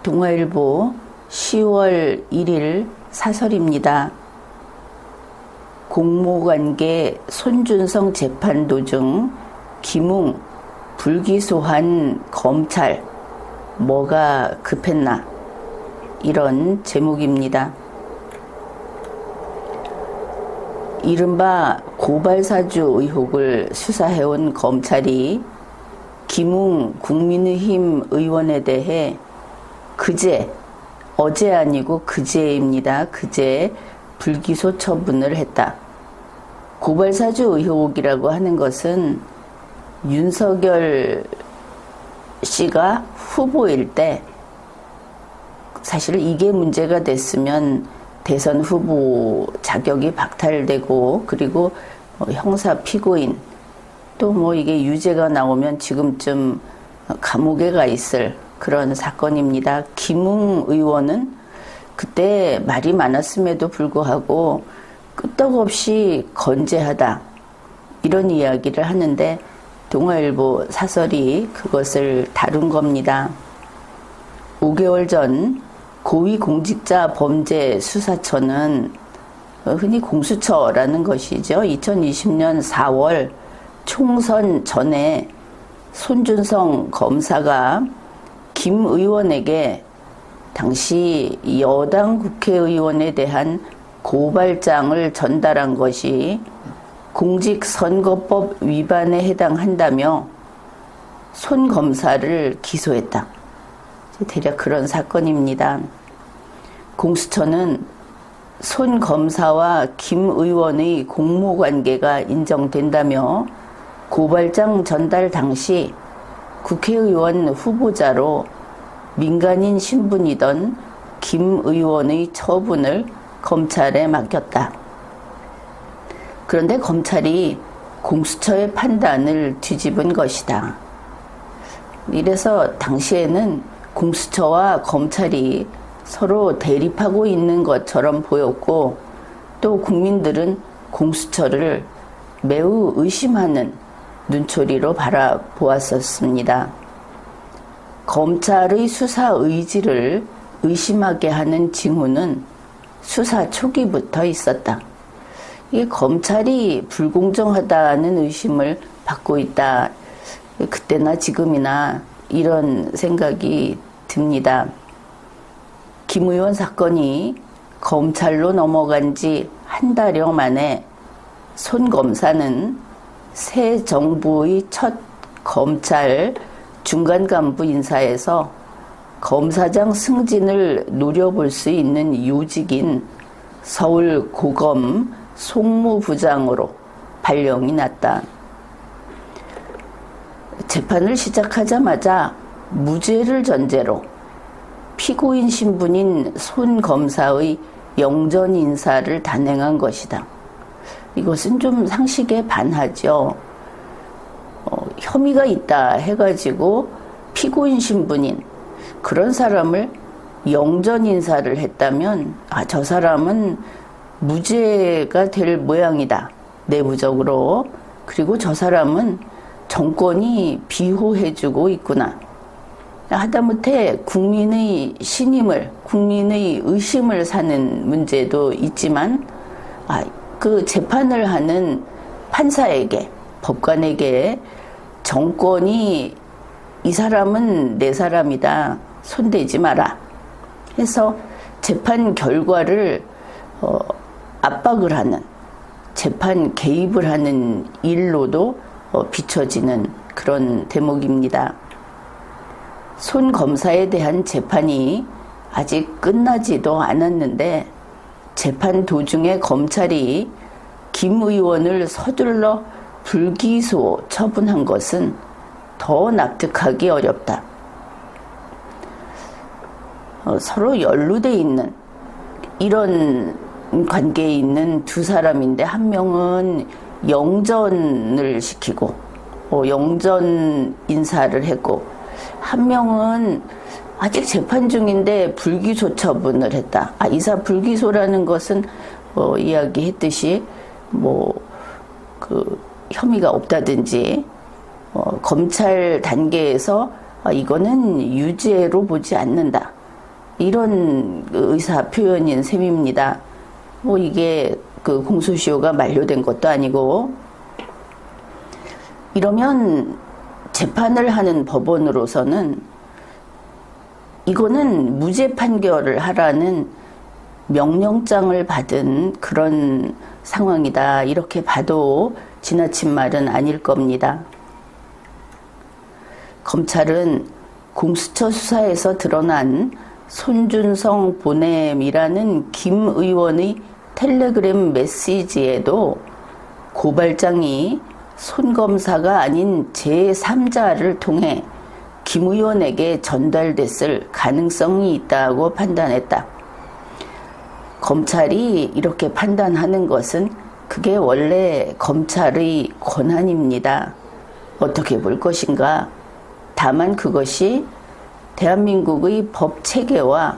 동아일보 10월 1일 사설입니다. 공모관계 손준성 재판 도중 김웅 불기소한 검찰 뭐가 급했나, 이런 제목입니다. 이른바 고발사주 의혹을 수사해온 검찰이 김웅 국민의힘 의원에 대해 어제 아니고 그제입니다. 그제 불기소 처분을 했다. 고발사주 의혹이라고 하는 것은 윤석열 씨가 후보일 때, 사실 이게 문제가 됐으면 대선 후보 자격이 박탈되고, 그리고 형사 피고인, 또 이게 유죄가 나오면 지금쯤 감옥에 가 있을 그런 사건입니다. 김웅 의원은 그때 말이 많았음에도 불구하고 끄떡없이 건재하다, 이런 이야기를 하는데 동아일보 사설이 그것을 다룬 겁니다. 5개월 전 고위공직자범죄수사처는 흔히 공수처라는 것이죠. 2020년 4월 총선 전에 손준성 검사가 김 의원에게 당시 여당 국회의원에 대한 고발장을 전달한 것이 공직선거법 위반에 해당한다며 손 검사를 기소했다. 대략 그런 사건입니다. 공수처는 손 검사와 김 의원의 공모관계가 인정된다며 고발장 전달 당시 국회의원 후보자로 민간인 신분이던 김 의원의 처분을 검찰에 맡겼다. 그런데 검찰이 공수처의 판단을 뒤집은 것이다. 이래서 당시에는 공수처와 검찰이 서로 대립하고 있는 것처럼 보였고, 또 국민들은 공수처를 매우 의심하는 눈초리로 바라보았었습니다. 검찰의 수사 의지를 의심하게 하는 징후는 수사 초기부터 있었다. 이 검찰이 불공정하다는 의심을 받고 있다. 그때나 지금이나 이런 생각이 듭니다. 김 의원 사건이 검찰로 넘어간 지 한 달여 만에 손 검사는 새 정부의 첫 검찰 중간 간부 인사에서 검사장 승진을 노려볼 수 있는 요직인 서울고검 송무부장으로 발령이 났다. 재판을 시작하자마자 무죄를 전제로 피고인 신분인 손 검사의 영전 인사를 단행한 것이다. 이것은 좀 상식에 반하죠. 혐의가 있다 해가지고 피고인 신분인 그런 사람을 영전 인사를 했다면, 저 사람은 무죄가 될 모양이다, 내부적으로. 그리고 저 사람은 정권이 비호해주고 있구나. 하다못해 국민의 신임을, 국민의 의심을 사는 문제도 있지만, 그 재판을 하는 판사에게, 법관에게 정권이 이 사람은 내 사람이다, 손대지 마라 해서 재판 결과를 압박을 하는, 재판 개입을 하는 일로도 비춰지는 그런 대목입니다. 손 검사에 대한 재판이 아직 끝나지도 않았는데 재판 도중에 검찰이 김 의원을 서둘러 불기소 처분한 것은 더 납득하기 어렵다. 서로 연루돼 있는 이런 관계에 있는 두 사람인데, 한 명은 영전을 시키고 영전 인사를 했고, 한 명은 아직 재판 중인데 불기소 처분을 했다. 이사 불기소라는 것은 이야기했듯이 혐의가 없다든지 검찰 단계에서 이거는 유죄로 보지 않는다, 이런 의사 표현인 셈입니다. 뭐 이게 그 공소시효가 만료된 것도 아니고. 이러면 재판을 하는 법원으로서는 이거는 무죄 판결을 하라는 명령장을 받은 그런 상황이다, 이렇게 봐도 지나친 말은 아닐 겁니다. 검찰은 공수처 수사에서 드러난 손준성 보냄이라는 김 의원의 텔레그램 메시지에도 고발장이 손 검사가 아닌 제3자를 통해 김 의원에게 전달됐을 가능성이 있다고 판단했다. 검찰이 이렇게 판단하는 것은 그게 원래 검찰의 권한입니다. 어떻게 볼 것인가? 다만 그것이 대한민국의 법 체계와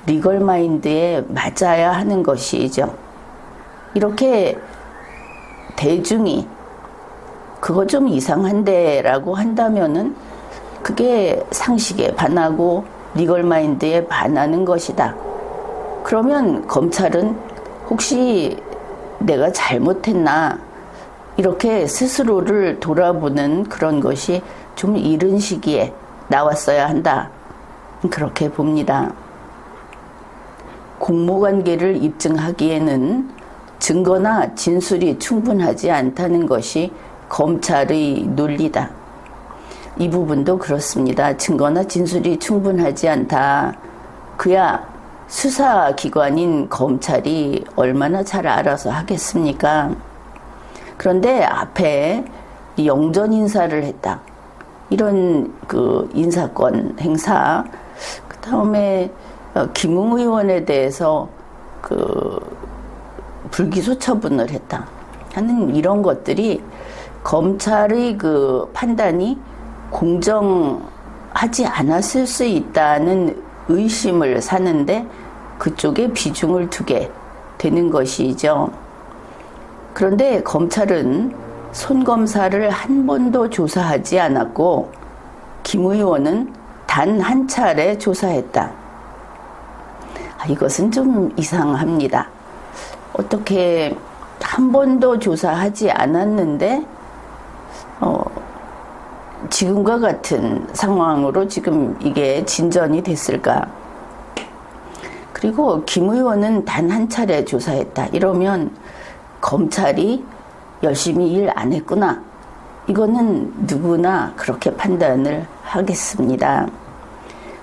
리걸 마인드에 맞아야 하는 것이죠. 이렇게 대중이 그거 좀 이상한데 라고 한다면은 그게 상식에 반하고 리걸 마인드에 반하는 것이다. 그러면 검찰은 혹시 내가 잘못했나, 이렇게 스스로를 돌아보는 그런 것이 좀 이른 시기에 나왔어야 한다, 그렇게 봅니다. 공모관계를 입증하기에는 증거나 진술이 충분하지 않다는 것이 검찰의 논리다. 이 부분도 그렇습니다. 증거나 진술이 충분하지 않다. 그야 수사기관인 검찰이 얼마나 잘 알아서 하겠습니까? 그런데 앞에 영전 인사를 했다, 이런 그 인사권 행사, 그 다음에 김웅 의원에 대해서 그 불기소 처분을 했다 하는 이런 것들이 검찰의 그 판단이 공정하지 않았을 수 있다는 의심을 사는데 그쪽에 비중을 두게 되는 것이죠. 그런데 검찰은 손 검사를 한 번도 조사하지 않았고 김 의원은 단 한 차례 조사했다. 이것은 좀 이상합니다. 어떻게 한 번도 조사하지 않았는데 지금과 같은 상황으로 지금 이게 진전이 됐을까? 그리고 김 의원은 단 한 차례 조사했다, 이러면 검찰이 열심히 일 안 했구나, 이거는 누구나 그렇게 판단을 하겠습니다.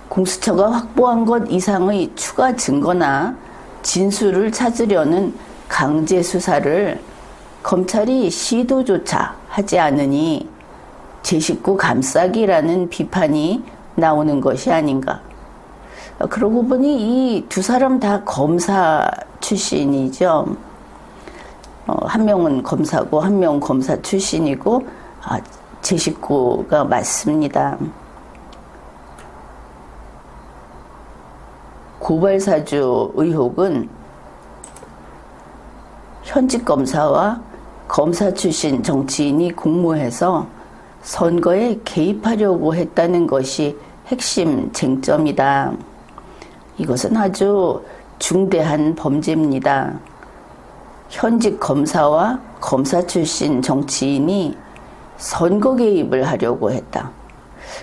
공수처가 확보한 것 이상의 추가 증거나 진술을 찾으려는 강제 수사를 검찰이 시도조차 하지 않으니 제 식구 감싸기라는 비판이 나오는 것이 아닌가. 그러고 보니 이 두 사람 다 검사 출신이죠. 한 명은 검사고 한 명은 검사 출신이고, 제 식구가 맞습니다. 고발사주 의혹은 현직 검사와 검사 출신 정치인이 공모해서 선거에 개입하려고 했다는 것이 핵심 쟁점이다. 이것은 아주 중대한 범죄입니다. 현직 검사와 검사 출신 정치인이 선거 개입을 하려고 했다.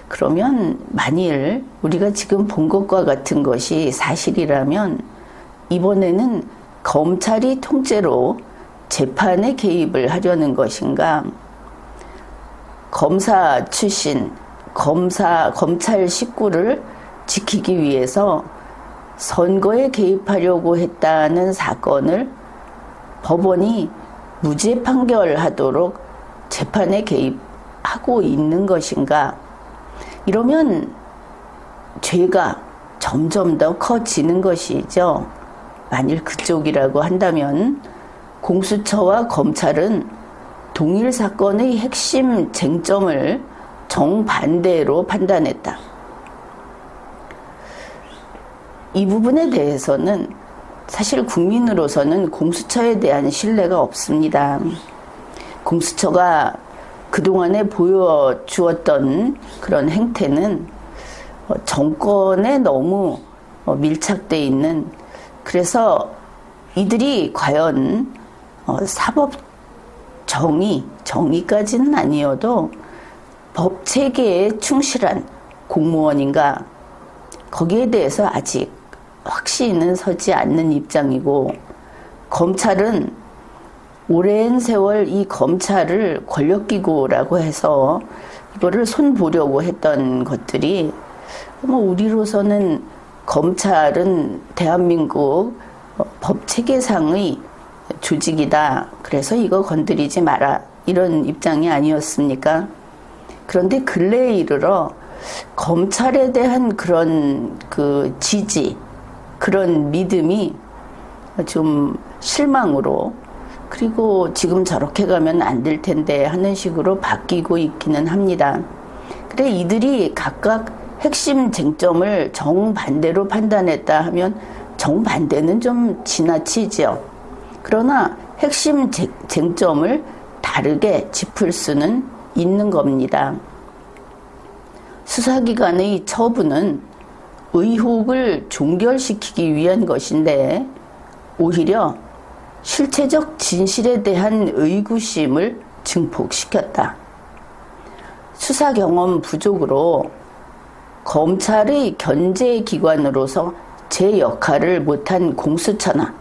그러면 만일 우리가 지금 본 것과 같은 것이 사실이라면 이번에는 검찰이 통째로 재판에 개입을 하려는 것인가? 검사 출신, 검찰 식구를 지키기 위해서 선거에 개입하려고 했다는 사건을 법원이 무죄 판결하도록 재판에 개입하고 있는 것인가? 이러면 죄가 점점 더 커지는 것이죠. 만일 그쪽이라고 한다면 공수처와 검찰은 동일 사건의 핵심 쟁점을 정반대로 판단했다. 이 부분에 대해서는 사실 국민으로서는 공수처에 대한 신뢰가 없습니다. 공수처가 그동안에 보여주었던 그런 행태는 정권에 너무 밀착돼 있는, 그래서 이들이 과연 사법 정의까지는 아니어도 법 체계에 충실한 공무원인가, 거기에 대해서 아직 확신은 서지 않는 입장이고, 검찰은 오랜 세월 이 검찰을 권력기구라고 해서 이거를 손보려고 했던 것들이, 우리로서는 검찰은 대한민국 법 체계상의 조직이다, 그래서 이거 건드리지 마라, 이런 입장이 아니었습니까? 그런데 근래에 이르러 검찰에 대한 그런 그 지지, 그런 믿음이 좀 실망으로, 그리고 지금 저렇게 가면 안 될 텐데 하는 식으로 바뀌고 있기는 합니다. 그래, 이들이 각각 핵심 쟁점을 정반대로 판단했다 하면 정반대는 좀 지나치죠. 그러나 핵심 쟁점을 다르게 짚을 수는 있는 겁니다. 수사기관의 처분은 의혹을 종결시키기 위한 것인데, 오히려 실체적 진실에 대한 의구심을 증폭시켰다. 수사 경험 부족으로 검찰의 견제기관으로서 제 역할을 못한 공수처나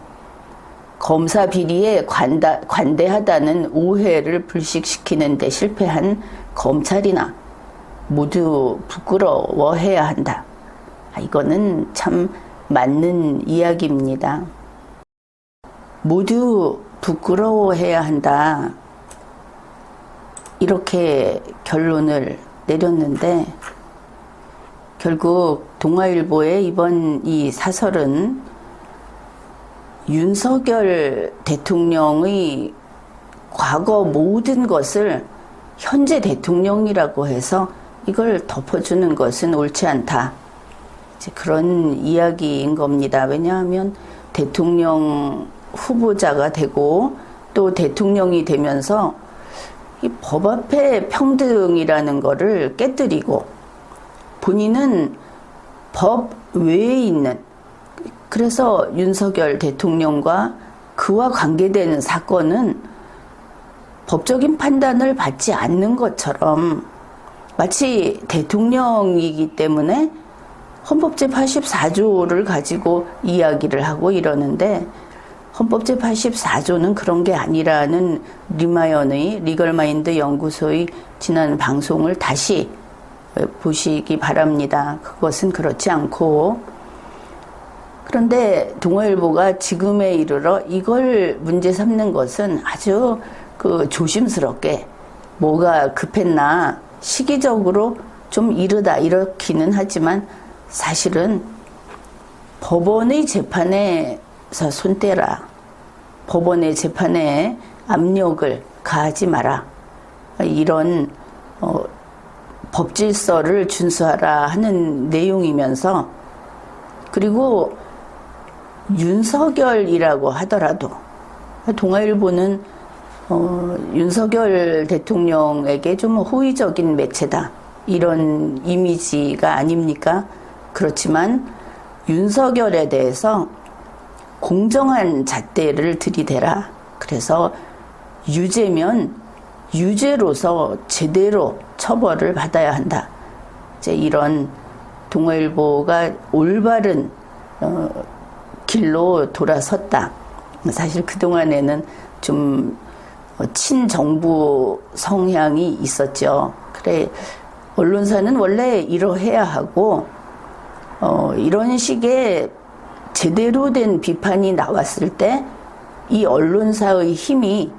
검사 비리에 관대하다는 오해를 불식시키는 데 실패한 검찰이나 모두 부끄러워해야 한다. 이거는 참 맞는 이야기입니다. 모두 부끄러워해야 한다, 이렇게 결론을 내렸는데, 결국 동아일보의 이번 이 사설은 윤석열 대통령의 과거 모든 것을 현재 대통령이라고 해서 이걸 덮어주는 것은 옳지 않다, 이제 그런 이야기인 겁니다. 왜냐하면 대통령 후보자가 되고 또 대통령이 되면서 이 법 앞에 평등이라는 거를 깨뜨리고, 본인은 법 외에 있는, 그래서 윤석열 대통령과 그와 관계되는 사건은 법적인 판단을 받지 않는 것처럼, 마치 대통령이기 때문에 헌법 제84조를 가지고 이야기를 하고 이러는데, 헌법 제84조는 그런 게 아니라는 리마연의 리걸마인드 연구소의 지난 방송을 다시 보시기 바랍니다. 그것은 그렇지 않고, 그런데 동아일보가 지금에 이르러 이걸 문제 삼는 것은 아주 조심스럽게, 뭐가 급했나, 시기적으로 좀 이르다, 이렇기는 하지만 사실은 법원의 재판에서 손대라, 법원의 재판에 압력을 가하지 마라, 이런 법 질서를 준수하라 하는 내용이면서, 그리고 윤석열이라고 하더라도 동아일보는 윤석열 대통령에게 좀 호의적인 매체다, 이런 이미지가 아닙니까? 그렇지만 윤석열에 대해서 공정한 잣대를 들이대라, 그래서 유죄면 유죄로서 제대로 처벌을 받아야 한다, 이제 이런 동아일보가 올바른 길로 돌아섰다. 사실 그동안에는 좀 친정부 성향이 있었죠. 그래, 언론사는 원래 이러해야 하고, 이런 식의 제대로 된 비판이 나왔을 때 이 언론사의 힘이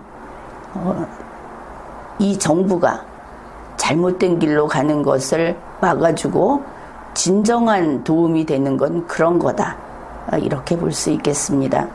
이 정부가 잘못된 길로 가는 것을 막아주고 진정한 도움이 되는 건 그런 거다, 이렇게 볼 수 있겠습니다.